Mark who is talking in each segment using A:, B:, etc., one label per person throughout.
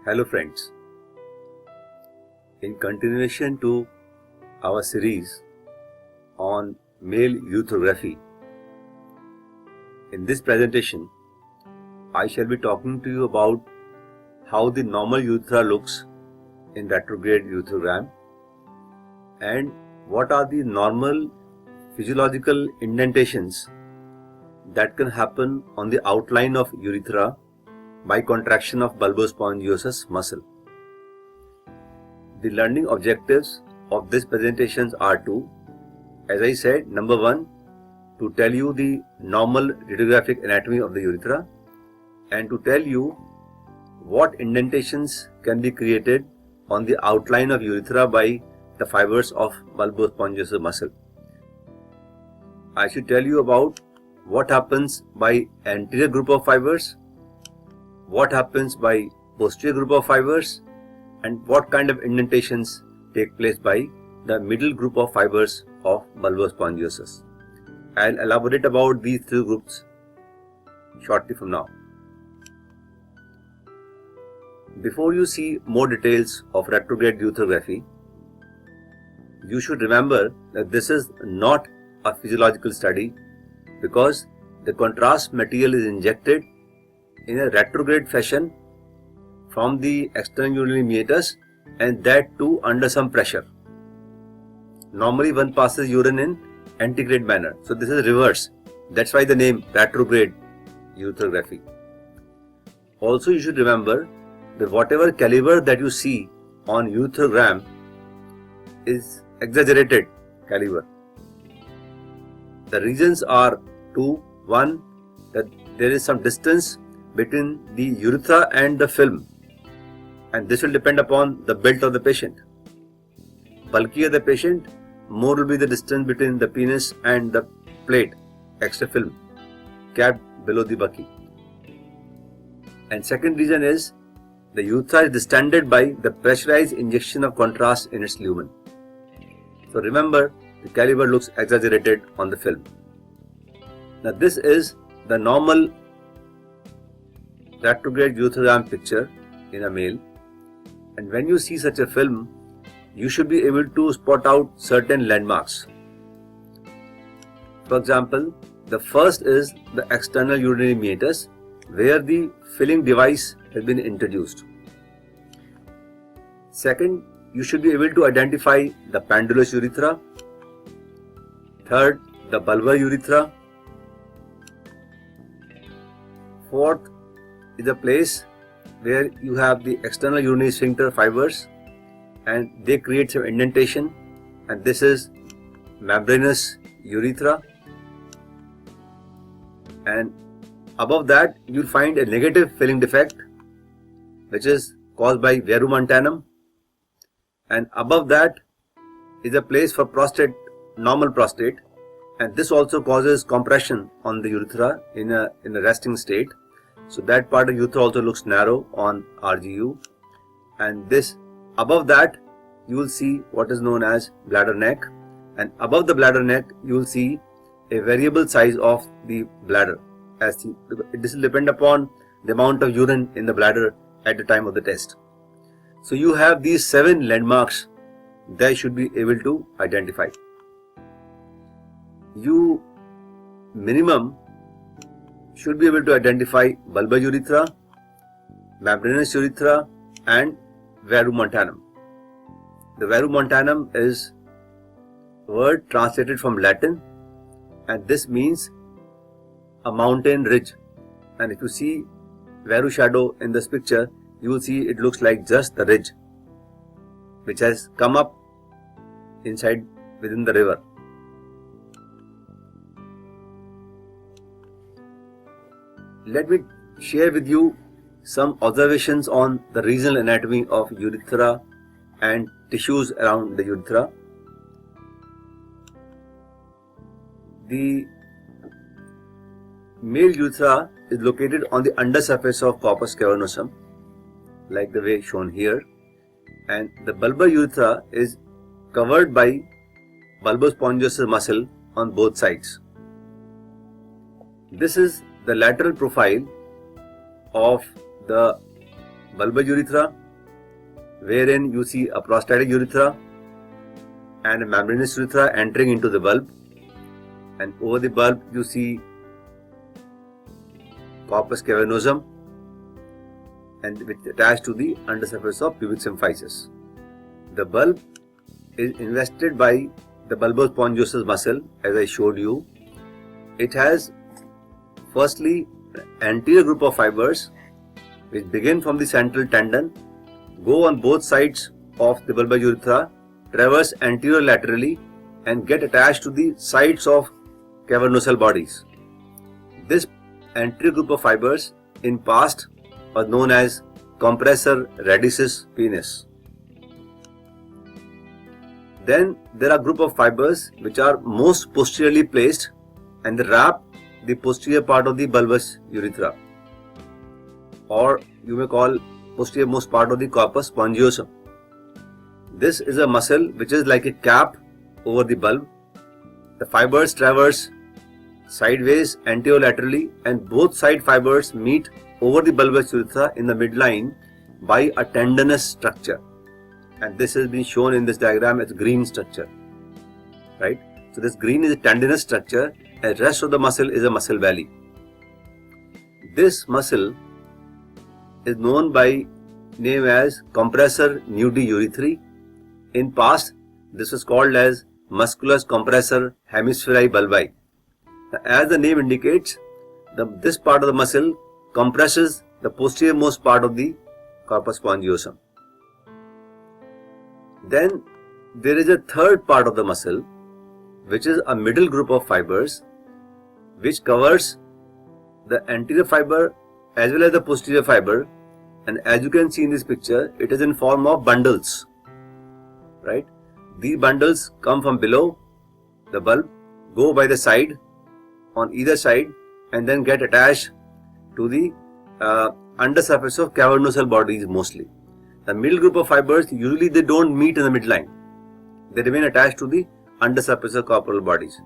A: Hello friends, in continuation to our series on male urethrophy, in this presentation I shall be talking to you about how the normal urethra looks in retrograde ureterogram and what are the normal physiological indentations that can happen on the outline of urethra by contraction of bulbospongiosus muscle. The learning objectives of this presentations are to, as I said, number one, to tell you the normal radiographic anatomy of the urethra and to tell you what indentations can be created on the outline of urethra by the fibers of bulbospongiosus muscle. I should tell you about what happens by anterior group of fibers, what happens by posterior group of fibers, and what kind of indentations take place by the middle group of fibers of bulbospongiosus. I'll elaborate about these three groups shortly from now. Before you see more details of retrograde ureterography, you should remember that this is not a physiological study because the contrast material is injected in a retrograde fashion from the external urinary meatus, and that too under some pressure. Normally one passes urine in antegrade manner, so this is reverse. That's why the name retrograde ureterography. Also you should remember that whatever caliber that you see on ureterogram is exaggerated caliber. The reasons are two. One, that there is some distance between the urethra and the film, and this will depend upon the build of the patient. Bulkier the patient, more will be the distance between the penis and the plate, extra film, capped below the bucky. And second reason is the urethra is distended by the pressurized injection of contrast in its lumen. So remember, the caliber looks exaggerated on the film. Now this is the normal retrograde ureterogram picture in a male, and when you see such a film, you should be able to spot out certain landmarks. For example, the first is the external urinary meatus where the filling device has been introduced. Second, you should be able to identify the pendulous urethra. Third, the bulbar urethra. Fourth is a place where you have the external urinary sphincter fibers and they create some indentation, and this is membranous urethra. And above that you'll find a negative filling defect which is caused by verumontanum, and above that is a place for prostate, normal prostate, and this also causes compression on the urethra in a resting state. So that part of urethra also looks narrow on RGU, and this above that you will see what is known as bladder neck, and above the bladder neck you will see a variable size of the bladder, as this will depend upon the amount of urine in the bladder at the time of the test. So you have these 7 landmarks that you should be able to identify. You minimum should be able to identify bulbar urethra, membranous urethra, and verumontanum. The verumontanum is a word translated from Latin, and this means a mountain ridge. And if you see veru shadow in this picture, you will see it looks like just the ridge which has come up inside within the river. Let me share with you some observations on the regional anatomy of urethra and tissues around the urethra. The male urethra is located on the undersurface of corpus cavernosum, like the way shown here, and the bulbar urethra is covered by bulbospongiosus muscle on both sides. This is the lateral profile of the bulbous urethra, wherein you see a prostatic urethra and a membranous urethra entering into the bulb, and over the bulb you see corpus cavernosum, and which is attached to the undersurface of pubic symphysis. The bulb is invested by the bulbous spongiosum muscle, as I showed you. It has firstly anterior group of fibers which begin from the central tendon, go on both sides of the bulbous urethra, traverse anterior laterally and get attached to the sides of cavernosal bodies. This anterior group of fibers in past was known as compressor radicis penis. Then there are group of fibers which are most posteriorly placed and they wrap the posterior part of the bulbous urethra, or you may call posterior most part of the corpus spongiosum. This is a muscle which is like a cap over the bulb. The fibers traverse sideways anterolaterally and both side fibers meet over the bulbous urethra in the midline by a tendinous structure, and this has been shown in this diagram as green structure, right? So this green is a tendinous structure and rest of the muscle is a muscle valley. This muscle is known by name as compressor nudi urethrae. In past this was called as musculus compressor hemisphere bulbi. Now, as the name indicates, this part of the muscle compresses the posterior most part of the corpus spongiosum. Then there is a third part of the muscle which is a middle group of fibers which covers the anterior fiber as well as the posterior fiber, and as you can see in this picture, it is in form of bundles, right? These bundles come from below the bulb, go by the side on either side and then get attached to the undersurface of cavernosal bodies mostly. The middle group of fibers, usually they don't meet in the midline. They remain attached to the undersurface of corporal bodies.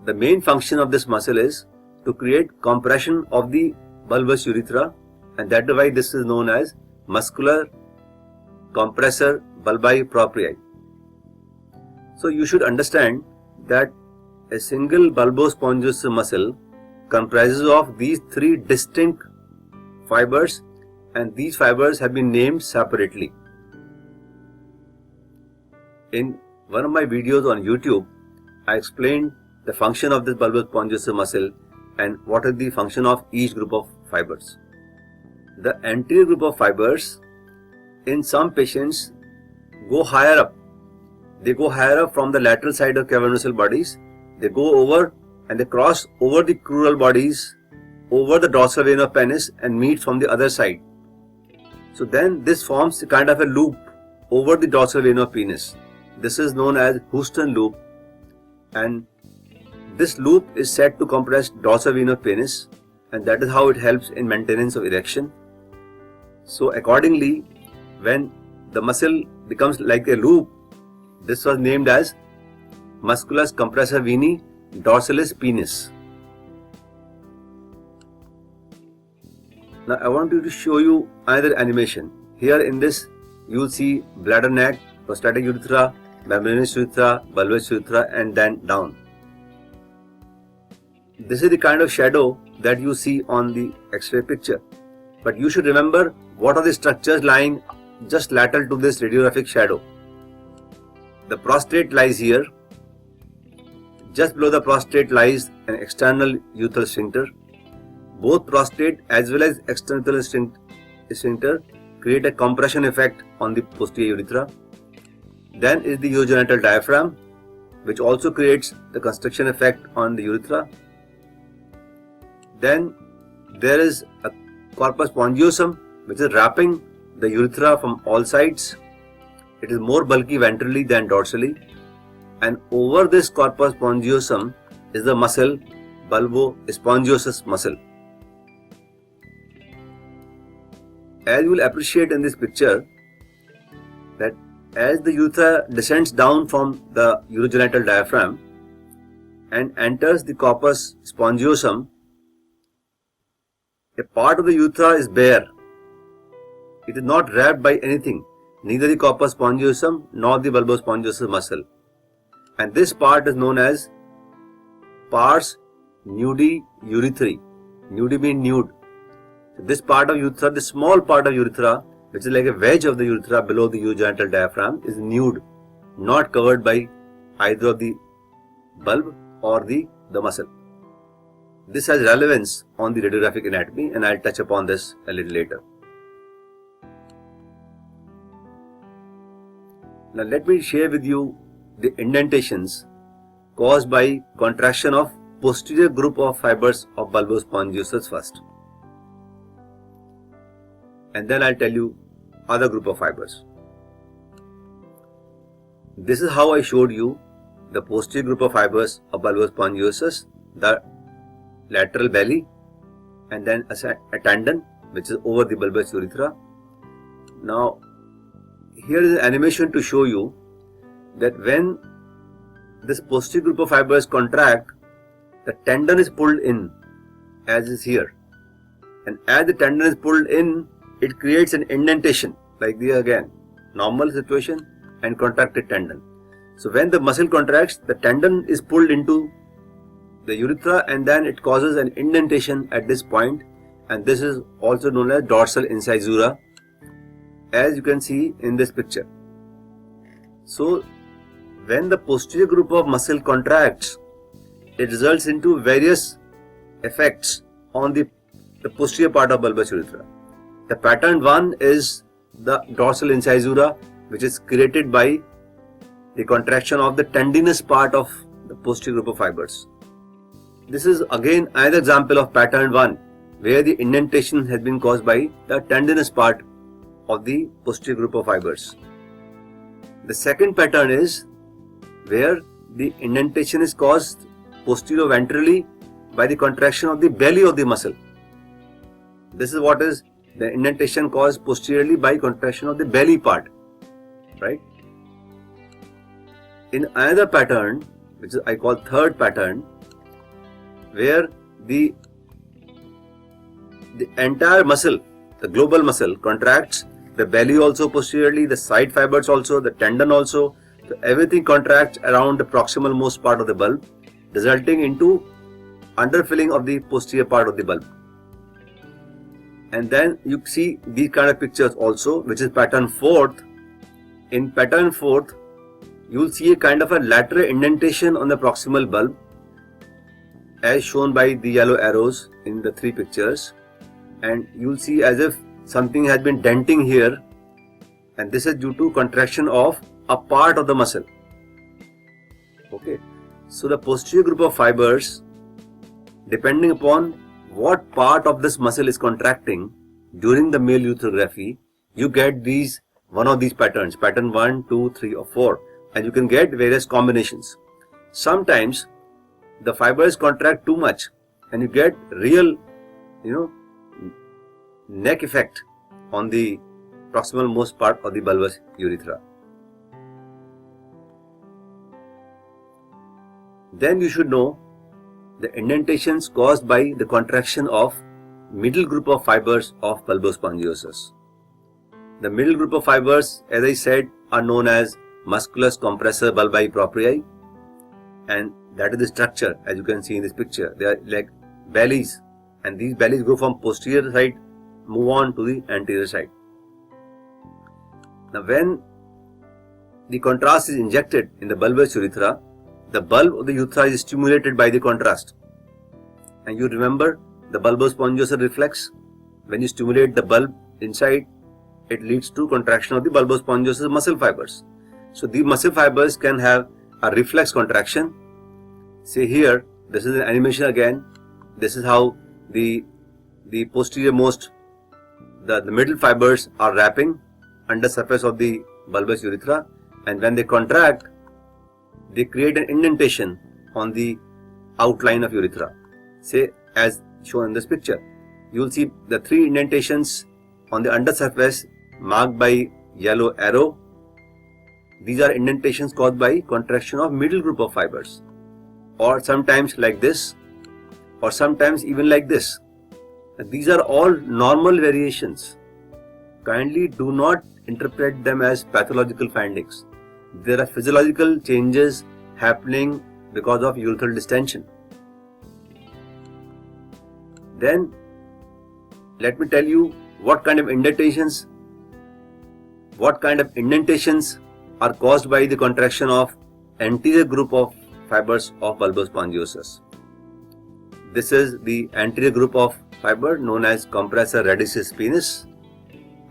A: The main function of this muscle is to create compression of the bulbous urethra, and that is why this is known as muscular compressor bulbi proprii. So you should understand that a single bulbospongiosum muscle comprises of these three distinct fibers, and these fibers have been named separately. In one of my videos on YouTube, I explained the function of this bulbospongiosum muscle and what is the function of each group of fibers. The anterior group of fibers in some patients go higher up. They go higher up from the lateral side of cavernosal bodies. They go over and they cross over the crural bodies, over the dorsal vein of penis and meet from the other side. So then this forms a kind of a loop over the dorsal vein of penis. This is known as Houston loop, and this loop is said to compress dorsal vein of penis, and that is how it helps in maintenance of erection. So accordingly, when the muscle becomes like a loop, this was named as musculus compressor veni dorsalis penis. Now I want to show you another animation. Here in this you will see bladder neck, prostatic urethra, membranous urethra, bulbous urethra and then down. This is the kind of shadow that you see on the X-ray picture. But you should remember what are the structures lying just lateral to this radiographic shadow. The prostate lies here. Just below the prostate lies an external urethral sphincter. Both prostate as well as external sphincter create a compression effect on the posterior urethra. Then is the urogenital diaphragm, which also creates the constriction effect on the urethra. Then there is a corpus spongiosum which is wrapping the urethra from all sides. It is more bulky ventrally than dorsally, and over this corpus spongiosum is the muscle bulbospongiosus muscle. As you will appreciate in this picture, that as the urethra descends down from the urogenital diaphragm and enters the corpus spongiosum, a part of the urethra is bare It is not wrapped by anything, neither the corpus spongiosum nor the bulbous spongiosum muscle. And this part is known as pars nudi urethrae. Nudi means nude. So this part of urethra, the small part of urethra, which is like a wedge of the urethra below the urogenital diaphragm, is nude, not covered by either of the bulb or the muscle. This has relevance on the radiographic anatomy, and I'll touch upon this a little later. Now let me share with you the indentations caused by contraction of posterior group of fibers of bulbous spongiosum first. And then I'll tell you other group of fibers. This is how I showed you the posterior group of fibers of bulbous spongiosum, the lateral belly, and then a tendon which is over the bulbous urethra. Now here is an animation to show you that when this posterior group of fibers contract, the tendon is pulled in, as is here, and as the tendon is pulled in, it creates an indentation like the again normal situation and contracted tendon. So when the muscle contracts, the tendon is pulled into the urethra and then it causes an indentation at this point, and this is also known as dorsal incisura, as you can see in this picture. So when the posterior group of muscle contracts, it results into various effects on the posterior part of bulbous urethra. The pattern one is the dorsal incisura, which is created by the contraction of the tendinous part of the posterior group of fibers. This is again another example of pattern 1, where the indentation has been caused by the tendinous part of the posterior group of fibers. The second pattern is where the indentation is caused posterior ventrally by the contraction of the belly of the muscle. This is what is the indentation caused posteriorly by contraction of the belly part, right? In another pattern, which is I call third pattern, where the entire muscle, the global muscle, contracts, the belly also posteriorly, the side fibers also, the tendon also, so everything contracts around the proximal most part of the bulb, resulting into underfilling of the posterior part of the bulb. And then you see these kind of pictures also, which is pattern 4th. In pattern 4th, you will see a kind of a lateral indentation on the proximal bulb, as shown by the yellow arrows in the 3 pictures, and you will see as if something has been denting here, and this is due to contraction of a part of the muscle. Okay, so the posterior group of fibers, depending upon what part of this muscle is contracting during the male ureterography, you get these one of these patterns, pattern 1, 2, 3 or 4, and you can get various combinations. Sometimes the fibers contract too much and you get real, neck effect on the proximal most part of the bulbous urethra. Then you should know the indentations caused by the contraction of middle group of fibers of bulbous spongiosum. The middle group of fibers, as I said, are known as musculus compressor bulbi proprii, and that is the structure as you can see in this picture. They are like bellies, and these bellies go from posterior side, move on to the anterior side. Now when the contrast is injected in the bulbous urethra, the bulb of the urethra is stimulated by the contrast. And you remember the bulbous spongiosum reflex. When you stimulate the bulb inside, it leads to contraction of the bulbous spongiosum muscle fibers. So the muscle fibers can have a reflex contraction. Say here, this is an animation again. This is how the posterior most, the middle fibers are wrapping under surface of the bulbous urethra, and when they contract, they create an indentation on the outline of urethra. Say as shown in this picture, you will see the 3 indentations on the undersurface marked by yellow arrow. These are indentations caused by contraction of middle group of fibers, or sometimes like this, or sometimes even like this. And these are all normal variations. kindly do not interpret them as pathological findings. There are physiological changes happening because of urethral distension. Then let me tell you what kind of indentations are caused by the contraction of anterior group of fibers of bulbospongiosus. This is the anterior group of fiber known as compressor radicis penis,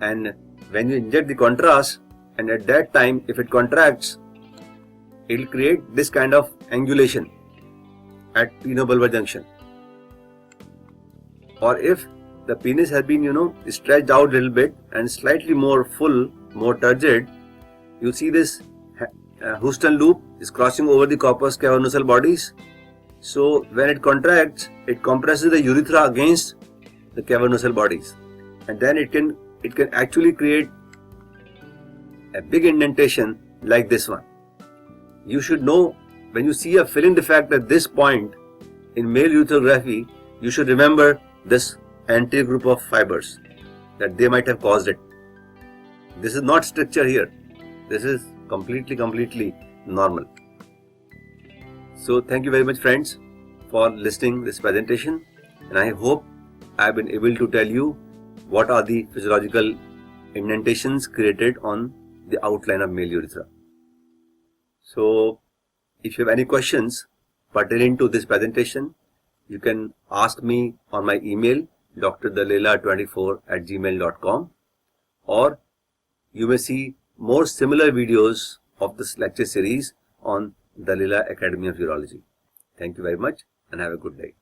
A: and when you inject the contrast, and at that time if it contracts, it will create this kind of angulation at penobulbar junction. Or if the penis has been stretched out a little bit and slightly more full, more turgid, you see this Houston loop is crossing over the corpus cavernosal bodies. So when it contracts, it compresses the urethra against the cavernosal bodies, and then it can actually create a big indentation like this one. You should know, when you see a filling defect at this point in male ureterography, you should remember this anterior group of fibers, that they might have caused it. This is not stricture here. This is completely normal. So thank you very much, friends, for listening this presentation, and I hope I have been able to tell you what are the physiological indentations created on the outline of male urethra. So if you have any questions pertaining to this presentation, you can ask me on my email drdallela24@gmail.com, or you may see more similar videos of this lecture series on Dallela Academy of Urology. Thank you very much and have a good day.